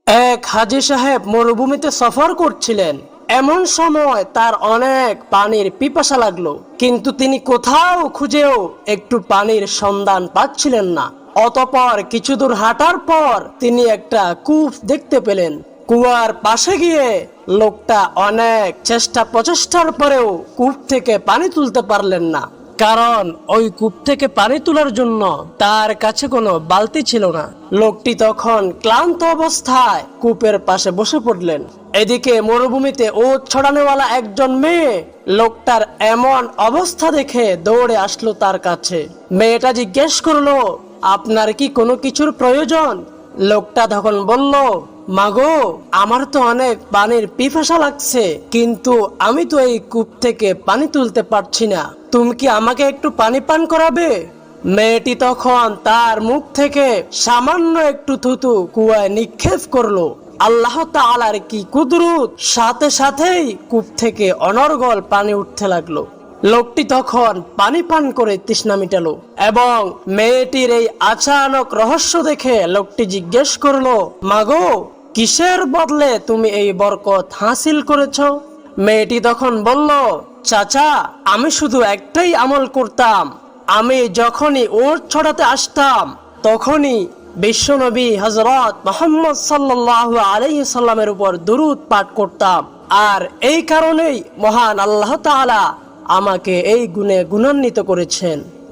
এক হাজী সাহেব মরুভূমিতে সফর করছিলেন। এমন সময় তার অনেক পানির পিপাসা লাগলো, কিন্তু তিনি কোথাও খুঁজেও একটু পানির সন্ধান পাচ্ছিলেন না। অতঃপর কিছু দূর হাঁটার পর তিনি একটা কূপ দেখতে পেলেন। কুয়ার পাশে গিয়ে লোকটা অনেক চেষ্টা প্রচেষ্টার পরেও কূপ থেকে পানি তুলতে পারলেন না, কারণ ওই কূপ থেকে পানি তোলার জন্য তার কাছে কোনো বালতি ছিল না। লোকটি তখন ক্লান্ত অবস্থায় কূপের পাশে বসে পড়লেন। এদিকে মরুভূমিতে ওট ছড়ানোওয়ালা একজন মেয়ে লোকটার এমন অবস্থা দেখে দৌড়ে আসলো তার কাছে। মেয়েটা জিজ্ঞেস করলো, আপনার কি কোনো কিছুর প্রয়োজন? লোকটা তখন বলল, মাগো, আমার তো অনেক পানির পিপাসা লাগছে, কিন্তু আমি তো এই কূপ থেকে পানি তুলতে পারছি না। তুমি কি আমাকে একটু পানি পান করাবে? মেয়েটি তখন তার মুখ থেকে সামান্য একটু থুতু কুয়ায় নিক্ষেপ করলো। আল্লাহ তাআলার কি কুদরত! সাথে সাথেই কূপ থেকে অনর্গল পানি উঠতে লাগলো। লোকটি তখন পানি পান করে তৃষ্ণা মিটালো এবং মেয়েটির এই আচানক রহস্য দেখে লোকটি জিজ্ঞেস করলো, মাগো, কিসের বদলে তুমি এই বরকত হাসিল করেছ? মেয়েটি তখন বলল, চাচা, আমি শুধু একটাই আমল করতাম। আমি যখনই ওট ছড়াতে আসতাম তখনই বিশ্বনবী হযরত মুহাম্মদ সাল্লাল্লাহু আলাইহি সাল্লামের উপর দুরূদ পাঠ করতাম, আর এই কারণেই মহান আল্লাহ তাআলা আমাকে এই গুণে গুণান্বিত করেছেন।